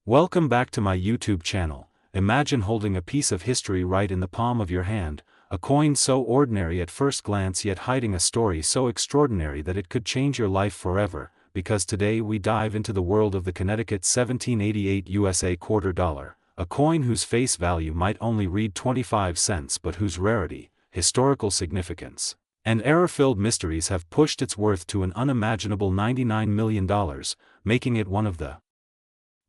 Welcome back to my YouTube channel. Imagine holding a piece of history right in the palm of your hand, a coin so ordinary at first glance yet hiding a story so extraordinary that it could change your life forever, because today we dive into the world of the Connecticut 1788 USA quarter dollar, a coin whose face value might only read 25 cents but whose rarity, historical significance, and error-filled mysteries have pushed its worth to an unimaginable $99 million, making it one of the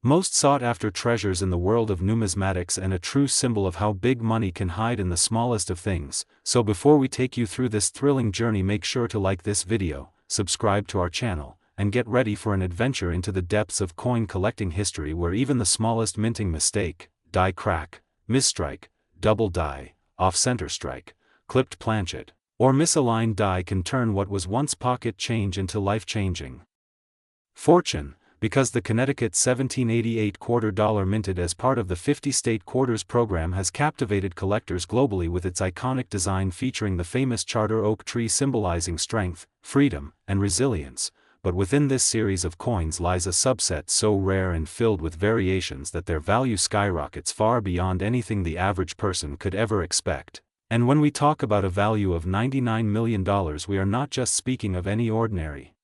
most sought-after treasures in the world of numismatics and a true symbol of how big money can hide in the smallest of things. So before we take you through this thrilling journey, make sure to like this video, subscribe to our channel, and get ready for an adventure into the depths of coin collecting history, where even the smallest minting mistake, die crack, misstrike, double die, off-center strike, clipped planchet, or misaligned die can turn what was once pocket change into life-changing fortune. Because the Connecticut 1788 quarter dollar, minted as part of the 50-state quarters program, has captivated collectors globally with its iconic design featuring the famous charter oak tree symbolizing strength, freedom, and resilience. But within this series of coins lies a subset so rare and filled with variations that their value skyrockets far beyond anything the average person could ever expect. And when we talk about a value of $99 million, we are not just speaking of any ordinary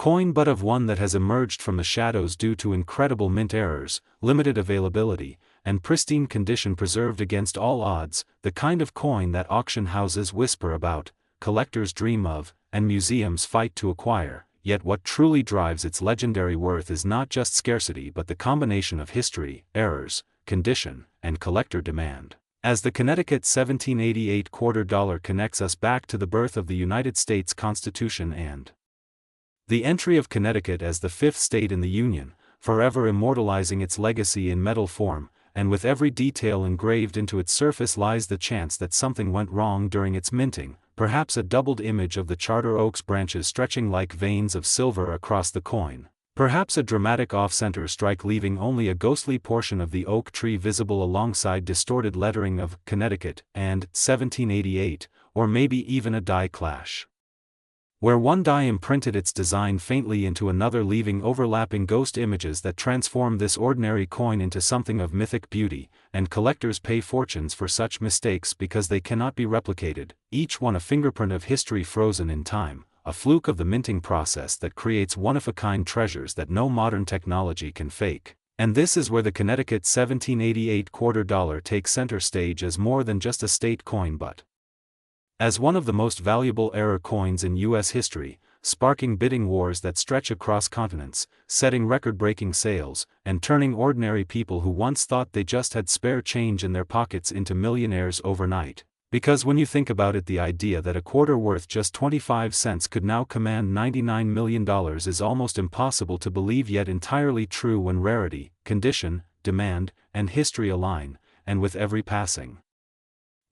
coin but of one that has emerged from the shadows due to incredible mint errors, limited availability, and pristine condition preserved against all odds, the kind of coin that auction houses whisper about, collectors dream of, and museums fight to acquire. Yet what truly drives its legendary worth is not just scarcity but the combination of history, errors, condition, and collector demand. As the Connecticut 1788 quarter dollar connects us back to the birth of the United States Constitution and the entry of Connecticut as the fifth state in the Union, forever immortalizing its legacy in metal form, and with every detail engraved into its surface lies the chance that something went wrong during its minting, perhaps a doubled image of the charter oak's branches stretching like veins of silver across the coin, perhaps a dramatic off-center strike leaving only a ghostly portion of the oak tree visible alongside distorted lettering of Connecticut and 1788, or maybe even a die clash, where one die imprinted its design faintly into another, leaving overlapping ghost images that transform this ordinary coin into something of mythic beauty, and collectors pay fortunes for such mistakes because they cannot be replicated, each one a fingerprint of history frozen in time, a fluke of the minting process that creates one-of-a-kind treasures that no modern technology can fake. And this is where the Connecticut 1788 quarter dollar takes center stage as more than just a state coin but as one of the most valuable error coins in U.S. history, sparking bidding wars that stretch across continents, setting record-breaking sales, and turning ordinary people who once thought they just had spare change in their pockets into millionaires overnight. Because when you think about it, the idea that a quarter worth just 25 cents could now command $99 million is almost impossible to believe, yet entirely true when rarity, condition, demand, and history align, and with every passing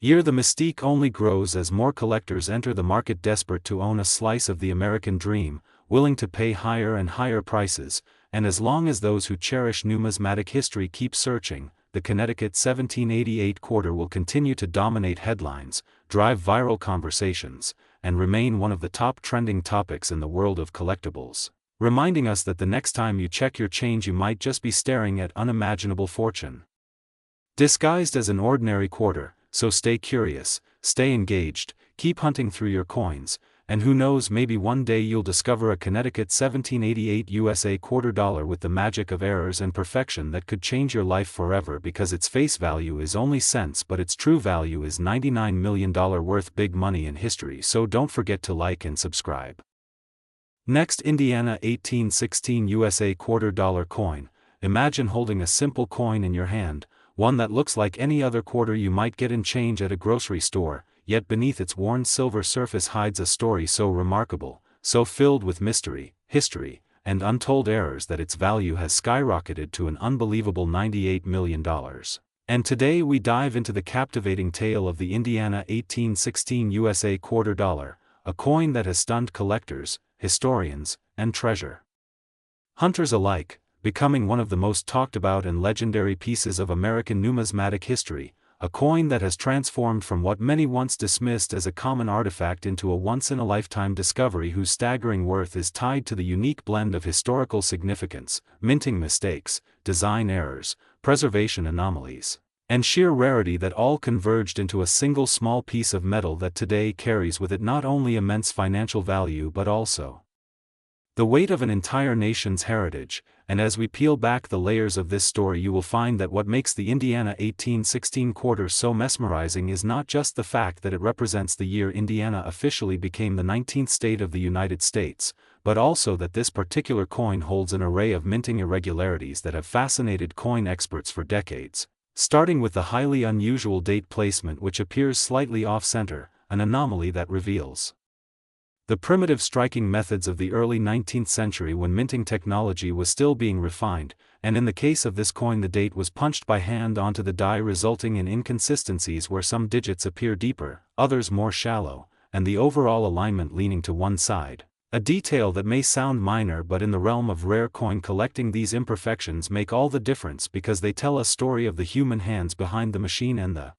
year the mystique only grows as more collectors enter the market desperate to own a slice of the American dream, willing to pay higher and higher prices, and as long as those who cherish numismatic history keep searching, the Connecticut 1788 quarter will continue to dominate headlines, drive viral conversations, and remain one of the top trending topics in the world of collectibles, reminding us that the next time you check your change you might just be staring at unimaginable fortune disguised as an ordinary quarter. So stay curious, stay engaged, keep hunting through your coins, and who knows, maybe one day you'll discover a Connecticut 1788 USA quarter dollar with the magic of errors and perfection that could change your life forever, because its face value is only cents but its true value is $99 million, worth big money in history. So don't forget to like and subscribe. Next, Indiana 1816 USA quarter dollar coin. Imagine holding a simple coin in your hand, one that looks like any other quarter you might get in change at a grocery store, yet beneath its worn silver surface hides a story so remarkable, so filled with mystery, history, and untold errors that its value has skyrocketed to an unbelievable $98 million. And today we dive into the captivating tale of the Indiana 1816 USA quarter dollar, a coin that has stunned collectors, historians, and treasure hunters alike, becoming one of the most talked about and legendary pieces of American numismatic history, a coin that has transformed from what many once dismissed as a common artifact into a once-in-a-lifetime discovery whose staggering worth is tied to the unique blend of historical significance, minting mistakes, design errors, preservation anomalies, and sheer rarity that all converged into a single small piece of metal that today carries with it not only immense financial value but also the weight of an entire nation's heritage. And as we peel back the layers of this story, you will find that what makes the Indiana 1816 quarter so mesmerizing is not just the fact that it represents the year Indiana officially became the 19th state of the United States, but also that this particular coin holds an array of minting irregularities that have fascinated coin experts for decades. Starting with the highly unusual date placement, which appears slightly off-center, an anomaly that reveals the primitive striking methods of the early 19th century when minting technology was still being refined, and in the case of this coin the date was punched by hand onto the die, resulting in inconsistencies where some digits appear deeper, others more shallow, and the overall alignment leaning to one side. A detail that may sound minor, but in the realm of rare coin collecting these imperfections make all the difference because they tell a story of the human hands behind the machine and the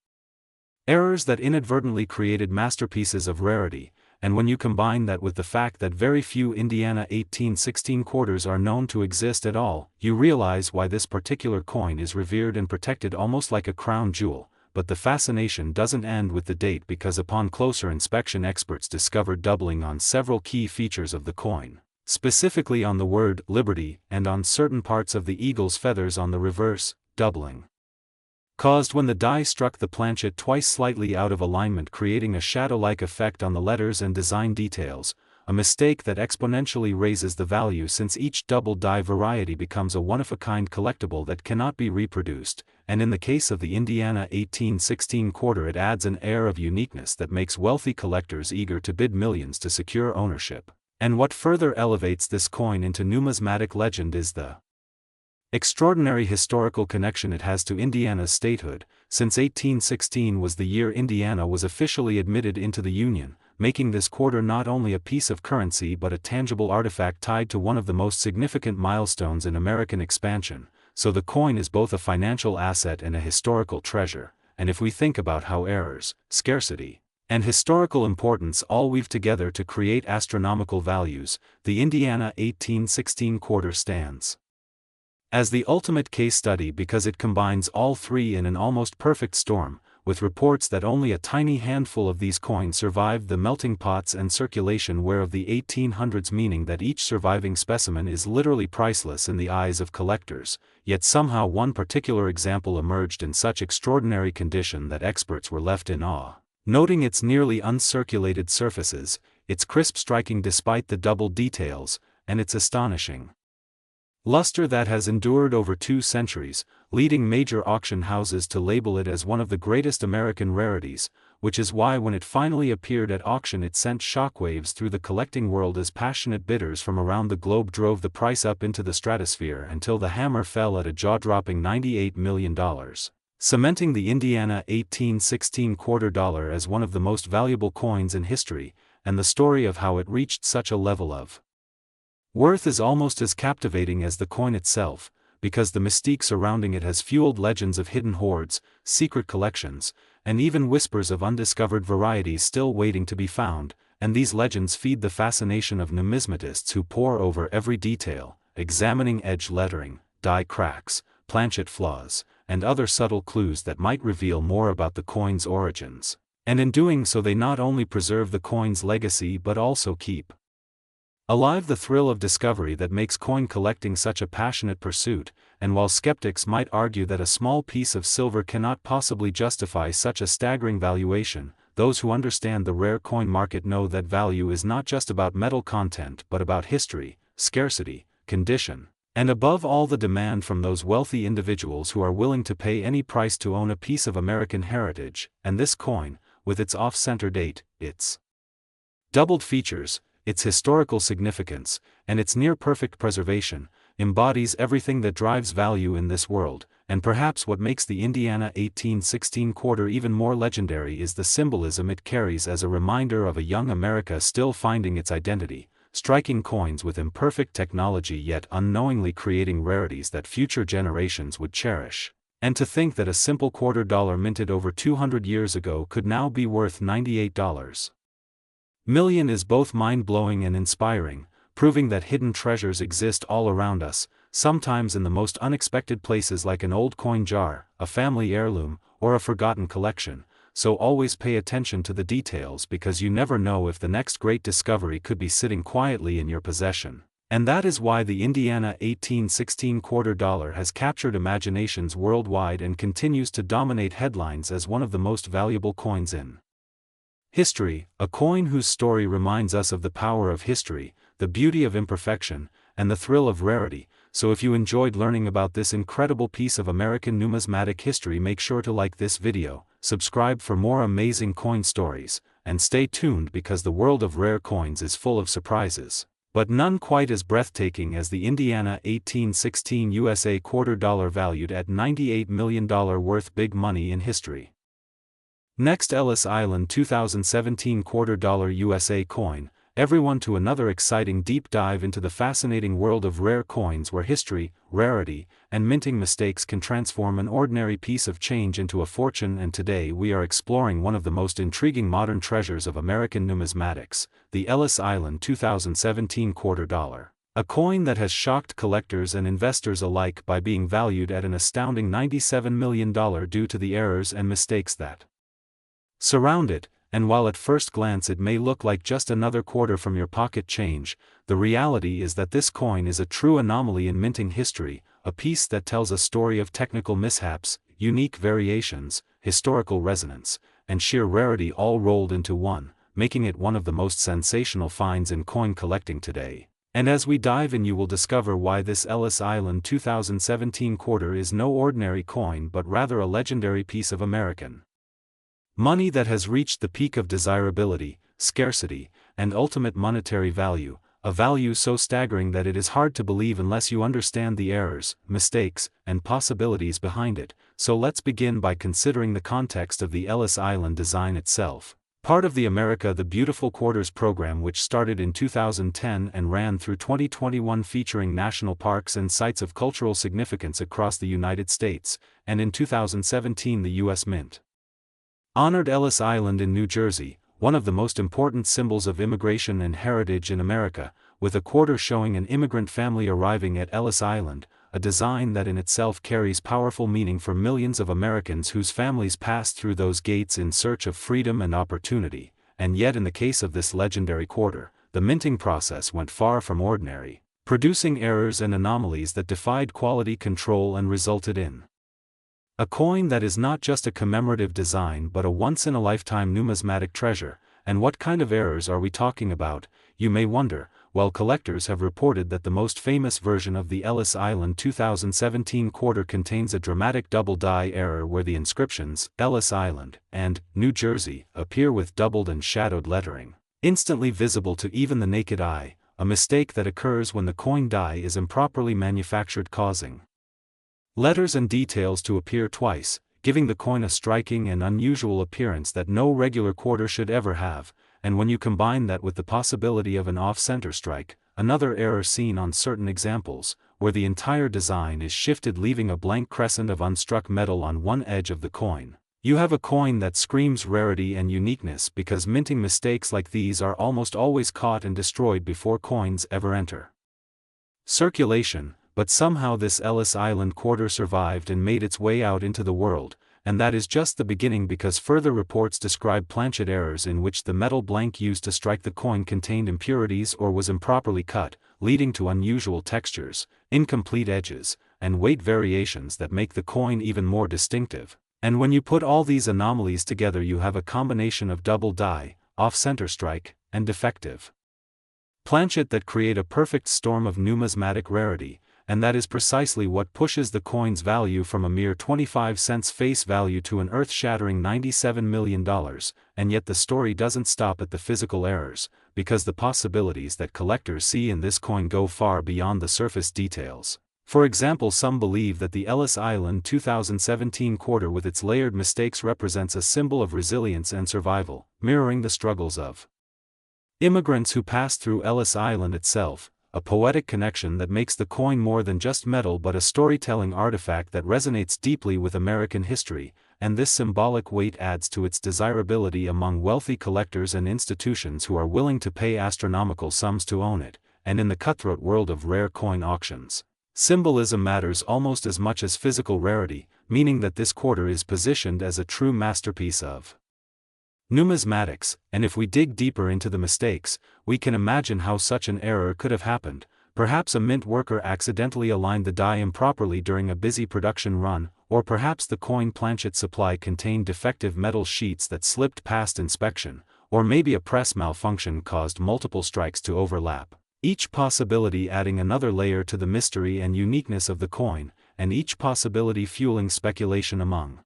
errors that inadvertently created masterpieces of rarity. And when you combine that with the fact that very few Indiana 1816 quarters are known to exist at all, you realize why this particular coin is revered and protected almost like a crown jewel. But the fascination doesn't end with the date, because upon closer inspection experts discovered doubling on several key features of the coin, specifically on the word liberty and on certain parts of the eagle's feathers on the reverse. Doubling caused when the die struck the planchet twice slightly out of alignment, creating a shadow-like effect on the letters and design details, a mistake that exponentially raises the value since each double die variety becomes a one-of-a-kind collectible that cannot be reproduced, and in the case of the Indiana 1816 quarter it adds an air of uniqueness that makes wealthy collectors eager to bid millions to secure ownership. And what further elevates this coin into numismatic legend is the extraordinary historical connection it has to Indiana's statehood, since 1816 was the year Indiana was officially admitted into the Union, making this quarter not only a piece of currency but a tangible artifact tied to one of the most significant milestones in American expansion. So the coin is both a financial asset and a historical treasure, and if we think about how errors, scarcity, and historical importance all weave together to create astronomical values, the Indiana 1816 quarter stands as the ultimate case study because it combines all three in an almost perfect storm, with reports that only a tiny handful of these coins survived the melting pots and circulation ware of the 1800s, meaning that each surviving specimen is literally priceless in the eyes of collectors. Yet somehow one particular example emerged in such extraordinary condition that experts were left in awe, noting its nearly uncirculated surfaces, its crisp striking despite the double details, and its astonishing luster that has endured over 2 centuries, leading major auction houses to label it as one of the greatest American rarities, which is why when it finally appeared at auction it sent shockwaves through the collecting world as passionate bidders from around the globe drove the price up into the stratosphere until the hammer fell at a jaw-dropping $98 million, cementing the Indiana 1816 quarter dollar as one of the most valuable coins in history, and the story of how it reached such a level of worth is almost as captivating as the coin itself, because the mystique surrounding it has fueled legends of hidden hoards, secret collections, and even whispers of undiscovered varieties still waiting to be found, and these legends feed the fascination of numismatists who pore over every detail, examining edge lettering, die cracks, planchet flaws, and other subtle clues that might reveal more about the coin's origins. And in doing so they not only preserve the coin's legacy but also keep alive the thrill of discovery that makes coin collecting such a passionate pursuit. And while skeptics might argue that a small piece of silver cannot possibly justify such a staggering valuation, those who understand the rare coin market know that value is not just about metal content but about history, scarcity, condition, and above all the demand from those wealthy individuals who are willing to pay any price to own a piece of American heritage. And this coin, with its off-center date, its doubled features, its historical significance, and its near-perfect preservation, embodies everything that drives value in this world. And perhaps what makes the Indiana 1816 quarter even more legendary is the symbolism it carries as a reminder of a young America still finding its identity, striking coins with imperfect technology yet unknowingly creating rarities that future generations would cherish. And to think that a simple $quarter minted over 200 years ago could now be worth $98 million is both mind-blowing and inspiring, proving that hidden treasures exist all around us, sometimes in the most unexpected places like an old coin jar, a family heirloom, or a forgotten collection. So always pay attention to the details because you never know if the next great discovery could be sitting quietly in your possession. And that is why the Indiana 1816 $quarter has captured imaginations worldwide and continues to dominate headlines as one of the most valuable coins in history, a coin whose story reminds us of the power of history, the beauty of imperfection, and the thrill of rarity. So if you enjoyed learning about this incredible piece of American numismatic history, make sure to like this video, subscribe for more amazing coin stories, and stay tuned because the world of rare coins is full of surprises, but none quite as breathtaking as the Indiana 1816 USA $quarter valued at $98 million worth big money in history. Next, Ellis Island 2017 $quarter USA coin. Everyone to another exciting deep dive into the fascinating world of rare coins where history, rarity, and minting mistakes can transform an ordinary piece of change into a fortune. And today we are exploring one of the most intriguing modern treasures of American numismatics, the Ellis Island 2017 $quarter. A coin that has shocked collectors and investors alike by being valued at an astounding $97 million due to the errors and mistakes that surround it. And while at first glance it may look like just another quarter from your pocket change, the reality is that this coin is a true anomaly in minting history, a piece that tells a story of technical mishaps, unique variations, historical resonance, and sheer rarity all rolled into one, making it one of the most sensational finds in coin collecting today. And as we dive in, you will discover why this Ellis Island 2017 $quarter is no ordinary coin but rather a legendary piece of American money that has reached the peak of desirability, scarcity, and ultimate monetary value, a value so staggering that it is hard to believe unless you understand the errors, mistakes, and possibilities behind it. So let's begin by considering the context of the Ellis Island design itself. Part of the America the Beautiful Quarters program, which started in 2010 and ran through 2021, featuring national parks and sites of cultural significance across the United States, and in 2017 the U.S. Mint honored Ellis Island in New Jersey, one of the most important symbols of immigration and heritage in America, with a quarter showing an immigrant family arriving at Ellis Island, a design that in itself carries powerful meaning for millions of Americans whose families passed through those gates in search of freedom and opportunity. And yet in the case of this legendary quarter, the minting process went far from ordinary, producing errors and anomalies that defied quality control and resulted in a coin that is not just a commemorative design but a once-in-a-lifetime numismatic treasure. And what kind of errors are we talking about, you may wonder? Well, collectors have reported that the most famous version of the Ellis Island 2017 $quarter contains a dramatic double die error where the inscriptions Ellis Island and New Jersey appear with doubled and shadowed lettering, instantly visible to even the naked eye, a mistake that occurs when the coin die is improperly manufactured, causing letters and details to appear twice, giving the coin a striking and unusual appearance that no regular quarter should ever have. And when you combine that with the possibility of an off-center strike, another error seen on certain examples, where the entire design is shifted leaving a blank crescent of unstruck metal on one edge of the coin, you have a coin that screams rarity and uniqueness, because minting mistakes like these are almost always caught and destroyed before coins ever enter circulation. But somehow this Ellis Island quarter survived and made its way out into the world, and that is just the beginning, because further reports describe planchet errors in which the metal blank used to strike the coin contained impurities or was improperly cut, leading to unusual textures, incomplete edges, and weight variations that make the coin even more distinctive. And when you put all these anomalies together, you have a combination of double die, off-center strike, and defective planchet that create a perfect storm of numismatic rarity. And that is precisely what pushes the coin's value from a mere 25 cents face value to an earth-shattering $97 million. And yet the story doesn't stop at the physical errors, because the possibilities that collectors see in this coin go far beyond the surface details. For example, some believe that the Ellis Island 2017 $quarter with its layered mistakes represents a symbol of resilience and survival, mirroring the struggles of immigrants who passed through Ellis Island itself, a poetic connection that makes the coin more than just metal but a storytelling artifact that resonates deeply with American history, and this symbolic weight adds to its desirability among wealthy collectors and institutions who are willing to pay astronomical sums to own it. And in the cutthroat world of rare coin auctions, symbolism matters almost as much as physical rarity, meaning that this quarter is positioned as a true masterpiece of numismatics. And if we dig deeper into the mistakes, we can imagine how such an error could have happened. Perhaps a mint worker accidentally aligned the die improperly during a busy production run, or perhaps the coin planchet supply contained defective metal sheets that slipped past inspection, or maybe a press malfunction caused multiple strikes to overlap. Each possibility adding another layer to the mystery and uniqueness of the coin, and each possibility fueling speculation among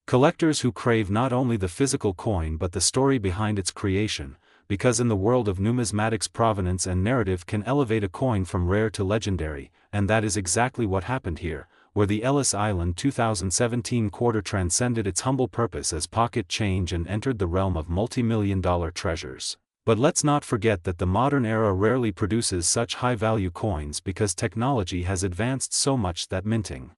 collectors who crave not only the physical coin but the story behind its creation, because in the world of numismatics provenance and narrative can elevate a coin from rare to legendary, and that is exactly what happened here, where the Ellis Island 2017 quarter transcended its humble purpose as pocket change and entered the realm of multi-million-dollar treasures. But let's not forget that the modern era rarely produces such high-value coins because technology has advanced so much that minting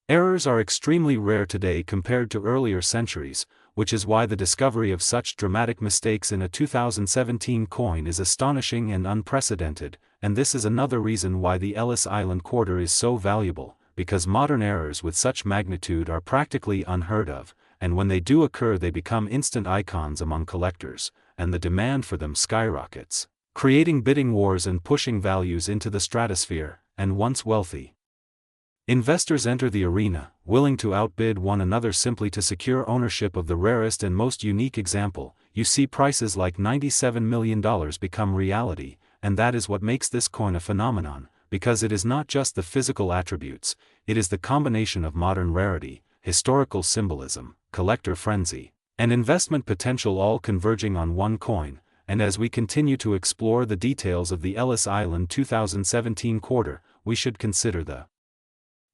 errors are extremely rare today compared to earlier centuries, which is why the discovery of such dramatic mistakes in a 2017 coin is astonishing and unprecedented, and this is another reason why the Ellis Island quarter is so valuable, because modern errors with such magnitude are practically unheard of, and when they do occur they become instant icons among collectors, and the demand for them skyrockets, creating bidding wars and pushing values into the stratosphere. And once wealthy investors enter the arena, willing to outbid one another simply to secure ownership of the rarest and most unique example, you see prices like $97 million become reality, and that is what makes this coin a phenomenon, because it is not just the physical attributes, it is the combination of modern rarity, historical symbolism, collector frenzy, and investment potential all converging on one coin. And as we continue to explore the details of the Ellis Island 2017 quarter, we should consider the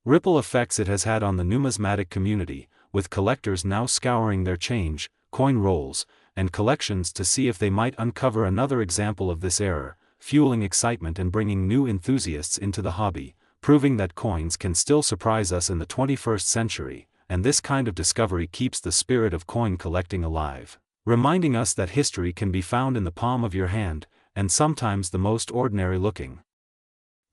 ripple effects it has had on the numismatic community, with collectors now scouring their change, coin rolls, and collections to see if they might uncover another example of this error, fueling excitement and bringing new enthusiasts into the hobby, proving that coins can still surprise us in the 21st century, and this kind of discovery keeps the spirit of coin collecting alive, reminding us that history can be found in the palm of your hand, and sometimes the most ordinary looking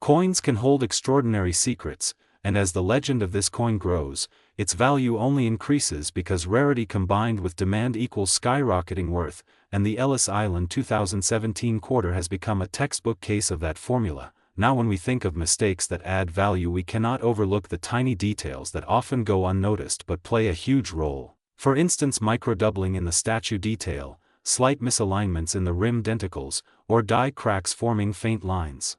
coins can hold extraordinary secrets. And as the legend of this coin grows, its value only increases because rarity combined with demand equals skyrocketing worth, and the Ellis Island 2017 quarter has become a textbook case of that formula. Now when we think of mistakes that add value, we cannot overlook the tiny details that often go unnoticed but play a huge role. For instance, micro-doubling in the statue detail, slight misalignments in the rim denticles, or die cracks forming faint lines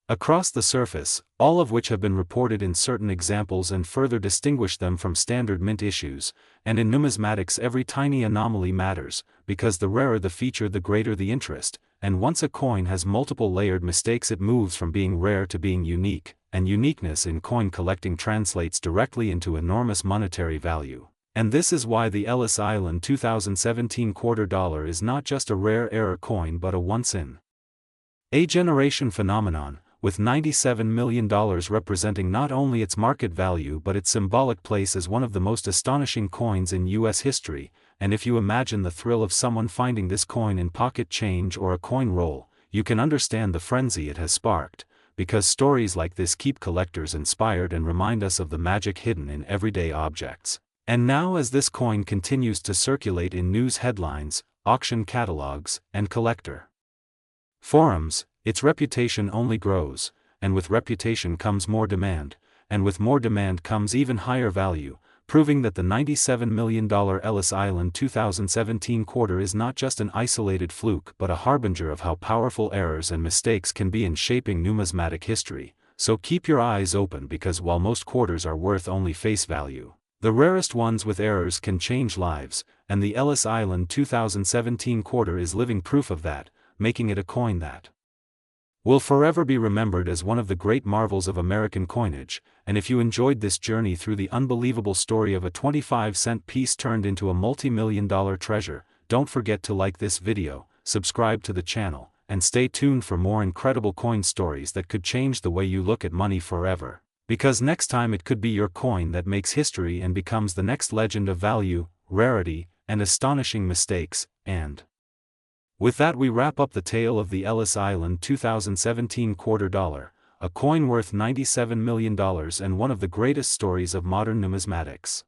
across the surface, all of which have been reported in certain examples and further distinguish them from standard mint issues. And in numismatics every tiny anomaly matters, because the rarer the feature the greater the interest, and once a coin has multiple layered mistakes it moves from being rare to being unique, and uniqueness in coin collecting translates directly into enormous monetary value. And this is why the Ellis Island 2017 quarter dollar is not just a rare error coin but a once-in-a-generation phenomenon, with $97 million representing not only its market value but its symbolic place as one of the most astonishing coins in U.S. history. And if you imagine the thrill of someone finding this coin in pocket change or a coin roll, you can understand the frenzy it has sparked, because stories like this keep collectors inspired and remind us of the magic hidden in everyday objects. And now as this coin continues to circulate in news headlines, auction catalogs, and collector forums, its reputation only grows, and with reputation comes more demand, and with more demand comes even higher value, proving that the $97 million Ellis Island 2017 quarter is not just an isolated fluke but a harbinger of how powerful errors and mistakes can be in shaping numismatic history. So keep your eyes open, because while most quarters are worth only face value, the rarest ones with errors can change lives, and the Ellis Island 2017 quarter is living proof of that, making it a coin that will forever be remembered as one of the great marvels of American coinage. And if you enjoyed this journey through the unbelievable story of a 25-cent piece turned into a multi-million-dollar treasure, don't forget to like this video, subscribe to the channel, and stay tuned for more incredible coin stories that could change the way you look at money forever. Because next time it could be your coin that makes history and becomes the next legend of value, rarity, and astonishing mistakes. And with that, we wrap up the tale of the Ellis Island 2017 quarter dollar, a coin worth $97 million and one of the greatest stories of modern numismatics.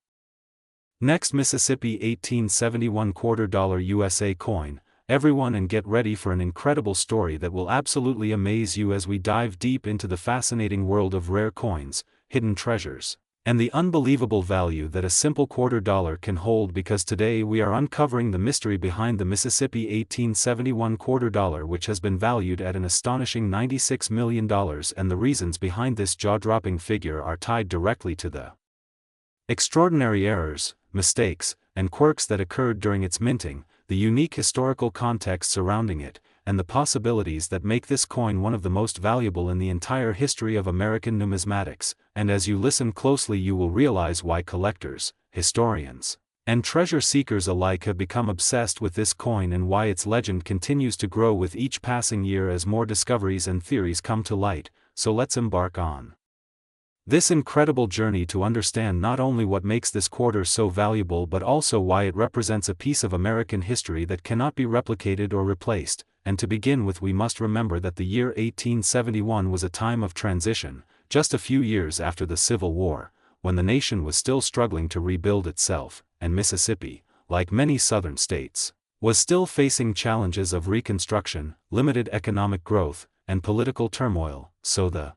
Next, Mississippi 1871 quarter dollar USA coin. Everyone, and get ready for an incredible story that will absolutely amaze you as we dive deep into the fascinating world of rare coins, hidden treasures, and the unbelievable value that a simple quarter dollar can hold, because today we are uncovering the mystery behind the Mississippi 1871 quarter dollar, which has been valued at an astonishing $96 million, and the reasons behind this jaw-dropping figure are tied directly to the extraordinary errors, mistakes, and quirks that occurred during its minting, the unique historical context surrounding it, and the possibilities that make this coin one of the most valuable in the entire history of American numismatics. And as you listen closely, you will realize why collectors, historians, and treasure seekers alike have become obsessed with this coin, and why its legend continues to grow with each passing year as more discoveries and theories come to light. So let's embark on this incredible journey to understand not only what makes this quarter so valuable, but also why it represents a piece of American history that cannot be replicated or replaced. And to begin with, we must remember that the year 1871 was a time of transition, just a few years after the Civil War, when the nation was still struggling to rebuild itself, and Mississippi, like many southern states, was still facing challenges of reconstruction, limited economic growth, and political turmoil. So the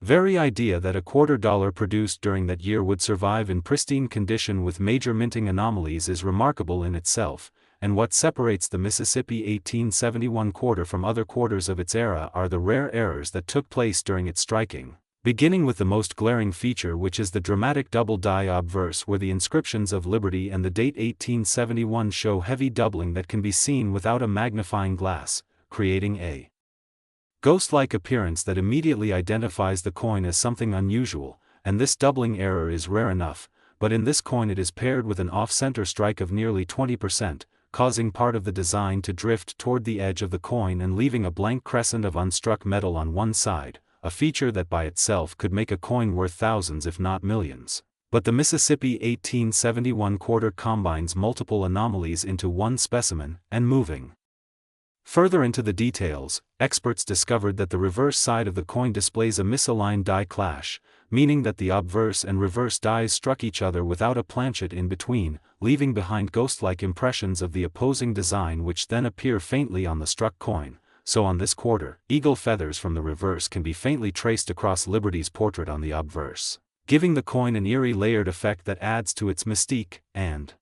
very idea that a quarter dollar produced during that year would survive in pristine condition with major minting anomalies is remarkable in itself, and what separates the Mississippi 1871 quarter from other quarters of its era are the rare errors that took place during its striking, beginning with the most glaring feature, which is the dramatic double die obverse, where the inscriptions of Liberty and the date 1871 show heavy doubling that can be seen without a magnifying glass, creating a ghost-like appearance that immediately identifies the coin as something unusual. And this doubling error is rare enough, but in this coin it is paired with an off-center strike of nearly 20%, causing part of the design to drift toward the edge of the coin and leaving a blank crescent of unstruck metal on one side, a feature that by itself could make a coin worth thousands if not millions. But the Mississippi 1871 quarter combines multiple anomalies into one specimen, and moving further into the details, experts discovered that the reverse side of the coin displays a misaligned die clash, meaning that the obverse and reverse dies struck each other without a planchet in between, leaving behind ghost-like impressions of the opposing design, which then appear faintly on the struck coin. So on this quarter, eagle feathers from the reverse can be faintly traced across Liberty's portrait on the obverse, giving the coin an eerie layered effect that adds to its mystique. And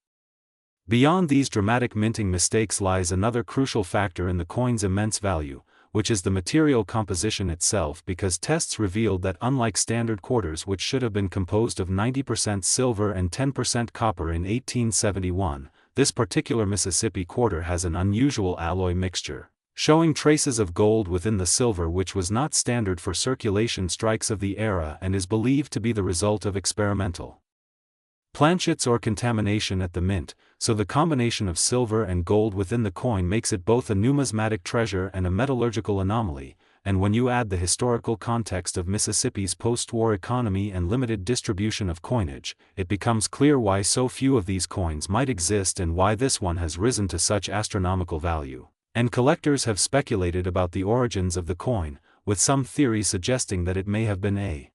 beyond these dramatic minting mistakes lies another crucial factor in the coin's immense value, which is the material composition itself, because tests revealed that unlike standard quarters, which should have been composed of 90% silver and 10% copper in 1871, this particular Mississippi quarter has an unusual alloy mixture, showing traces of gold within the silver, which was not standard for circulation strikes of the era and is believed to be the result of experimental planchets or contamination at the mint. So the combination of silver and gold within the coin makes it both a numismatic treasure and a metallurgical anomaly. And when you add the historical context of Mississippi's post-war economy and limited distribution of coinage, it becomes clear why so few of these coins might exist and why this one has risen to such astronomical value. And collectors have speculated about the origins of the coin, with some theories suggesting that it may have been a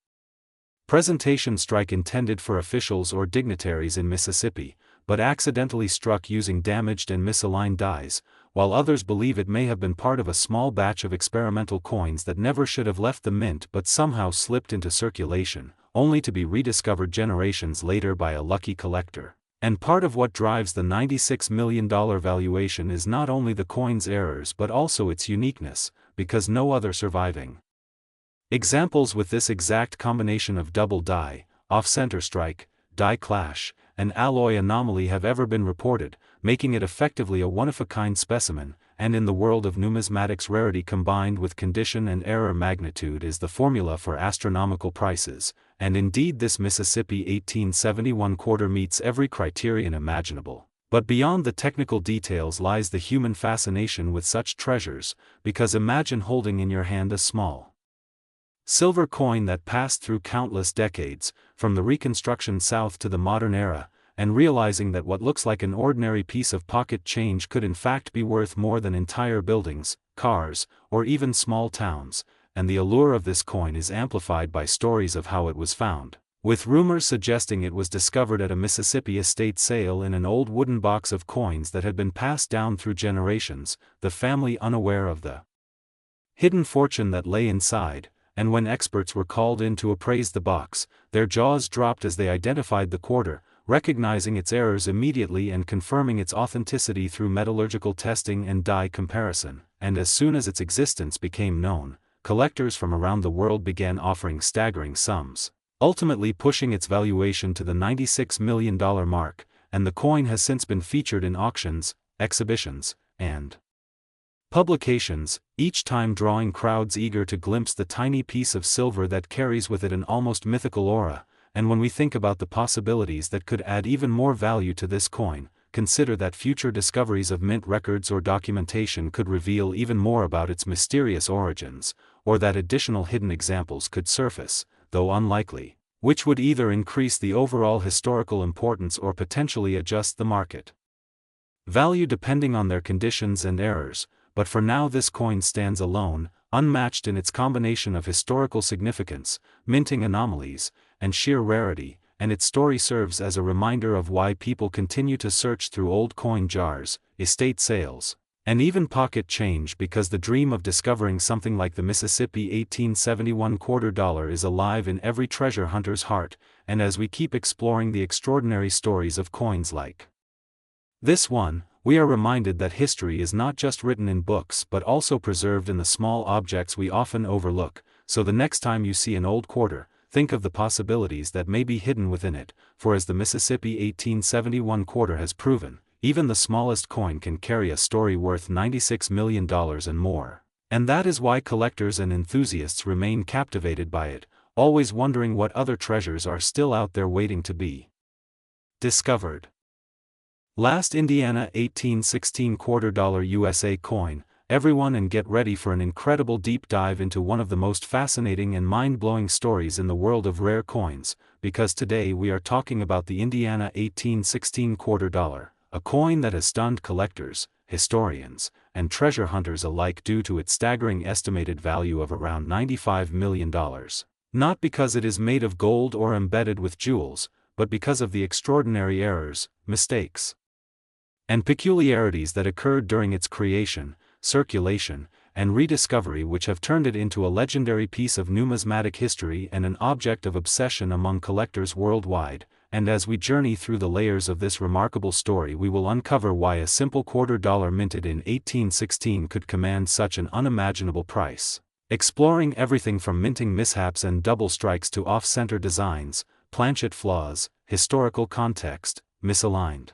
presentation strike intended for officials or dignitaries in Mississippi, but accidentally struck using damaged and misaligned dies, while others believe it may have been part of a small batch of experimental coins that never should have left the mint but somehow slipped into circulation, only to be rediscovered generations later by a lucky collector. And part of what drives the $96 million valuation is not only the coin's errors but also its uniqueness, because no other surviving examples with this exact combination of double die, off-center strike, die clash, and alloy anomaly have ever been reported, making it effectively a one-of-a-kind specimen. And in the world of numismatics, rarity combined with condition and error magnitude is the formula for astronomical prices, and indeed this Mississippi 1871 quarter meets every criterion imaginable. But beyond the technical details lies the human fascination with such treasures, because imagine holding in your hand a small silver coin that passed through countless decades, from the Reconstruction South to the modern era, and realizing that what looks like an ordinary piece of pocket change could in fact be worth more than entire buildings, cars, or even small towns, and the allure of this coin is amplified by stories of how it was found, with rumors suggesting it was discovered at a Mississippi estate sale in an old wooden box of coins that had been passed down through generations, the family unaware of the hidden fortune that lay inside. And when experts were called in to appraise the box, their jaws dropped as they identified the quarter, recognizing its errors immediately and confirming its authenticity through metallurgical testing and die comparison. And as soon as its existence became known, collectors from around the world began offering staggering sums, ultimately pushing its valuation to the $96 million mark, and the coin has since been featured in auctions, exhibitions, and publications, each time drawing crowds eager to glimpse the tiny piece of silver that carries with it an almost mythical aura. And when we think about the possibilities that could add even more value to this coin, consider that future discoveries of mint records or documentation could reveal even more about its mysterious origins, or that additional hidden examples could surface, though unlikely, which would either increase the overall historical importance or potentially adjust the market value depending on their conditions and errors. But for now this coin stands alone, unmatched in its combination of historical significance, minting anomalies, and sheer rarity, and its story serves as a reminder of why people continue to search through old coin jars, estate sales, and even pocket change, because the dream of discovering something like the Mississippi 1871 quarter dollar is alive in every treasure hunter's heart. And as we keep exploring the extraordinary stories of coins like this one, we are reminded that history is not just written in books but also preserved in the small objects we often overlook. So the next time you see an old quarter, think of the possibilities that may be hidden within it, for as the Mississippi 1871 quarter has proven, even the smallest coin can carry a story worth $96 million and more. And that is why collectors and enthusiasts remain captivated by it, always wondering what other treasures are still out there waiting to be discovered. Last Indiana 1816 quarter dollar USA coin, everyone, and get ready for an incredible deep dive into one of the most fascinating and mind-blowing stories in the world of rare coins, because today we are talking about the Indiana 1816 quarter dollar, a coin that has stunned collectors, historians, and treasure hunters alike due to its staggering estimated value of around $95 million. Not because it is made of gold or embedded with jewels, but because of the extraordinary errors, mistakes, and peculiarities that occurred during its creation, circulation, and rediscovery, which have turned it into a legendary piece of numismatic history and an object of obsession among collectors worldwide. And as we journey through the layers of this remarkable story, we will uncover why a simple quarter dollar minted in 1816 could command such an unimaginable price, exploring everything from minting mishaps and double strikes to off-center designs, planchet flaws, historical context, misaligned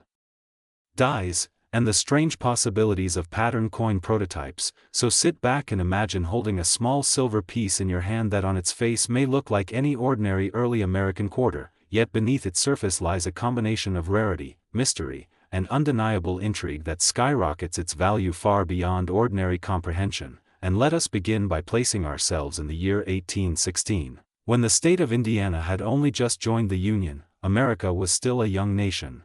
dies, and the strange possibilities of pattern coin prototypes. So sit back and imagine holding a small silver piece in your hand that on its face may look like any ordinary early American quarter, yet beneath its surface lies a combination of rarity, mystery, and undeniable intrigue that skyrockets its value far beyond ordinary comprehension. And let us begin by placing ourselves in the year 1816. When the state of Indiana had only just joined the Union, America was still a young nation,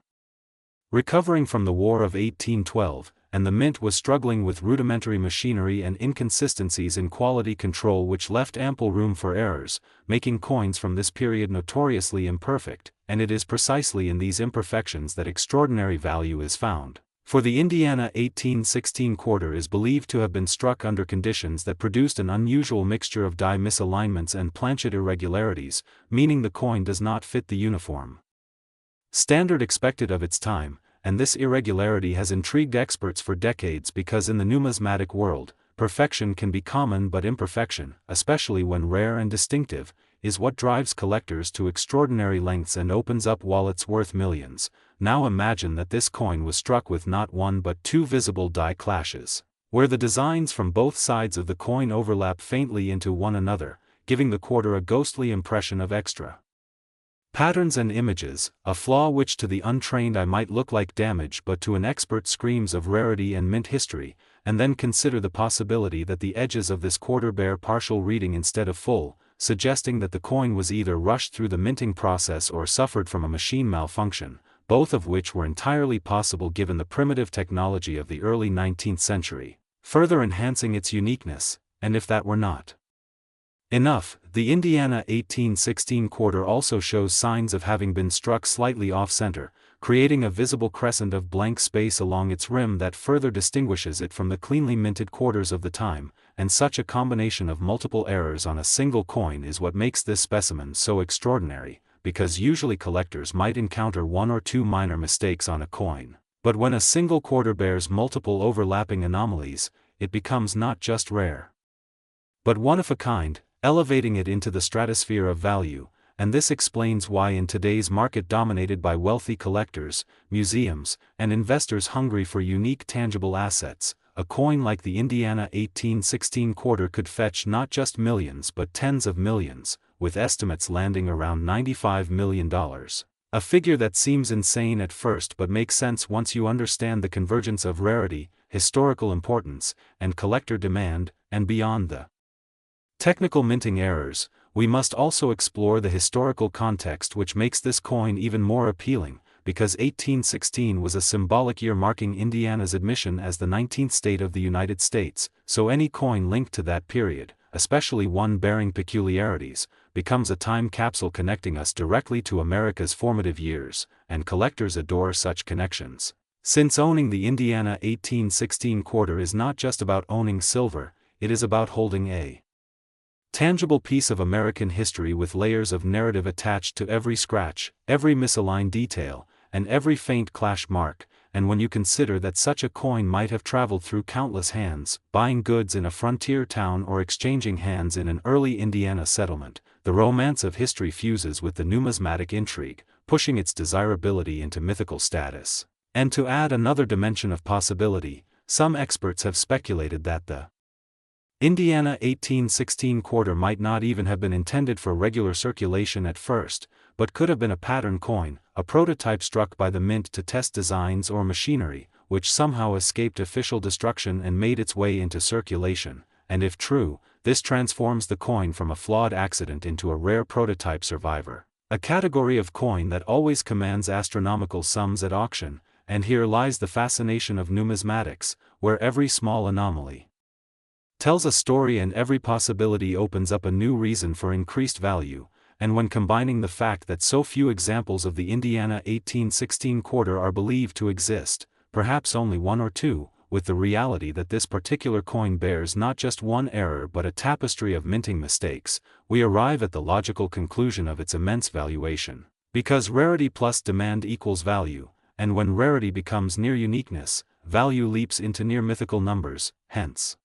recovering from the War of 1812, and the mint was struggling with rudimentary machinery and inconsistencies in quality control which left ample room for errors, making coins from this period notoriously imperfect. And it is precisely in these imperfections that extraordinary value is found. For the Indiana 1816 quarter is believed to have been struck under conditions that produced an unusual mixture of die misalignments and planchet irregularities, meaning the coin does not fit the uniform standard expected of its time. And this irregularity has intrigued experts for decades, because in the numismatic world, perfection can be common, but imperfection, especially when rare and distinctive, is what drives collectors to extraordinary lengths and opens up wallets worth millions. Now imagine that this coin was struck with not one but two visible die clashes, where the designs from both sides of the coin overlap faintly into one another, giving the quarter a ghostly impression of extra Patterns and images, a flaw which to the untrained eye might look like damage but to an expert screams of rarity and mint history, and then consider the possibility that the edges of this quarter bear partial reading instead of full, suggesting that the coin was either rushed through the minting process or suffered from a machine malfunction, both of which were entirely possible given the primitive technology of the early 19th century, further enhancing its uniqueness. And if that were not enough, the Indiana 1816 quarter also shows signs of having been struck slightly off-center, creating a visible crescent of blank space along its rim that further distinguishes it from the cleanly minted quarters of the time, and such a combination of multiple errors on a single coin is what makes this specimen so extraordinary, because usually collectors might encounter one or two minor mistakes on a coin, but when a single quarter bears multiple overlapping anomalies, it becomes not just rare, but one of a kind, elevating it into the stratosphere of value, and this explains why in today's market dominated by wealthy collectors, museums, and investors hungry for unique tangible assets, a coin like the Indiana 1816 quarter could fetch not just millions but tens of millions, with estimates landing around $95 million. A figure that seems insane at first but makes sense once you understand the convergence of rarity, historical importance, and collector demand, and beyond the technical minting errors, we must also explore the historical context which makes this coin even more appealing, because 1816 was a symbolic year marking Indiana's admission as the 19th state of the United States, so any coin linked to that period, especially one bearing peculiarities, becomes a time capsule connecting us directly to America's formative years, and collectors adore such connections. Since owning the Indiana 1816 quarter is not just about owning silver, it is about holding a tangible piece of American history with layers of narrative attached to every scratch, every misaligned detail, and every faint clash mark, and when you consider that such a coin might have traveled through countless hands, buying goods in a frontier town or exchanging hands in an early Indiana settlement, the romance of history fuses with the numismatic intrigue, pushing its desirability into mythical status. And to add another dimension of possibility, some experts have speculated that the Indiana 1816 quarter might not even have been intended for regular circulation at first, but could have been a pattern coin, a prototype struck by the mint to test designs or machinery, which somehow escaped official destruction and made its way into circulation, and if true, this transforms the coin from a flawed accident into a rare prototype survivor, a category of coin that always commands astronomical sums at auction, and here lies the fascination of numismatics, where every small anomaly tells a story and every possibility opens up a new reason for increased value, and when combining the fact that so few examples of the Indiana 1816 quarter are believed to exist, perhaps only one or two, with the reality that this particular coin bears not just one error but a tapestry of minting mistakes, we arrive at the logical conclusion of its immense valuation. Because rarity plus demand equals value, and when rarity becomes near uniqueness, value leaps into near mythical numbers, hence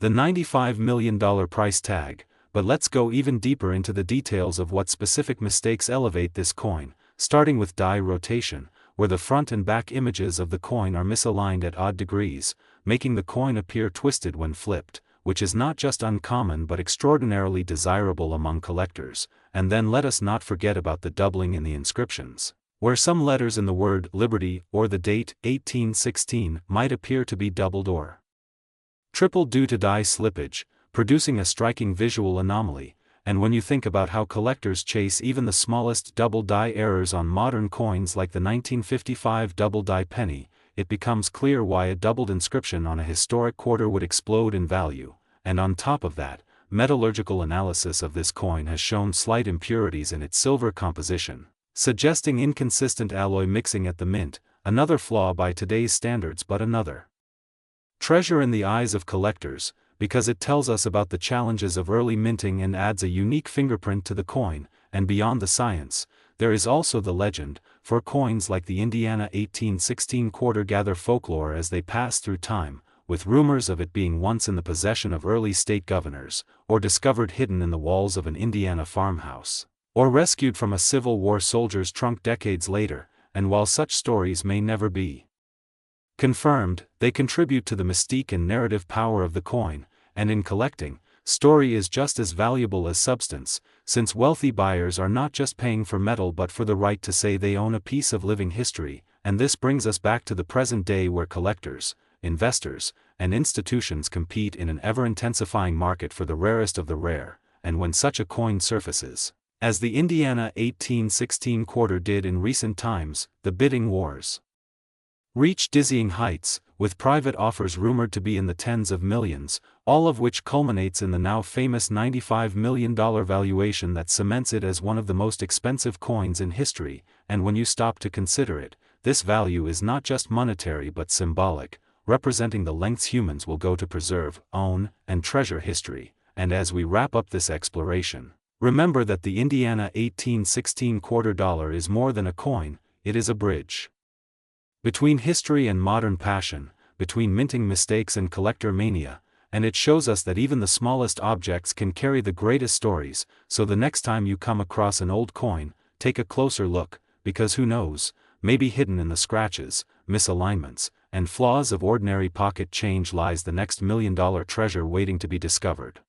the $95 million price tag. But let's go even deeper into the details of what specific mistakes elevate this coin, starting with die rotation, where the front and back images of the coin are misaligned at odd degrees, making the coin appear twisted when flipped, which is not just uncommon but extraordinarily desirable among collectors. And then let us not forget about the doubling in the inscriptions, where some letters in the word Liberty or the date 1816 might appear to be doubled or tripled due to die slippage, producing a striking visual anomaly. And when you think about how collectors chase even the smallest double die errors on modern coins like the 1955 double die penny, it becomes clear why a doubled inscription on a historic quarter would explode in value. And on top of that, metallurgical analysis of this coin has shown slight impurities in its silver composition, suggesting inconsistent alloy mixing at the mint, another flaw by today's standards but another treasure in the eyes of collectors, because it tells us about the challenges of early minting and adds a unique fingerprint to the coin. And beyond the science, there is also the legend, for coins like the Indiana 1816 quarter gather folklore as they pass through time, with rumors of it being once in the possession of early state governors, or discovered hidden in the walls of an Indiana farmhouse, or rescued from a Civil War soldier's trunk decades later. And while such stories may never be confirmed, they contribute to the mystique and narrative power of the coin, and in collecting, story is just as valuable as substance, since wealthy buyers are not just paying for metal but for the right to say they own a piece of living history, and this brings us back to the present day where collectors, investors, and institutions compete in an ever-intensifying market for the rarest of the rare, and when such a coin surfaces, as the Indiana 1816 quarter did in recent times, the bidding wars reach dizzying heights, with private offers rumored to be in the tens of millions, all of which culminates in the now famous $95 million valuation that cements it as one of the most expensive coins in history. And when you stop to consider it, this value is not just monetary but symbolic, representing the lengths humans will go to preserve, own, and treasure history. And as we wrap up this exploration, remember that the Indiana 1816 quarter dollar is more than a coin, it is a bridge between history and modern passion, between minting mistakes and collector mania, and it shows us that even the smallest objects can carry the greatest stories. So the next time you come across an old coin, take a closer look, because who knows, maybe hidden in the scratches, misalignments, and flaws of ordinary pocket change lies the next $1 million treasure waiting to be discovered.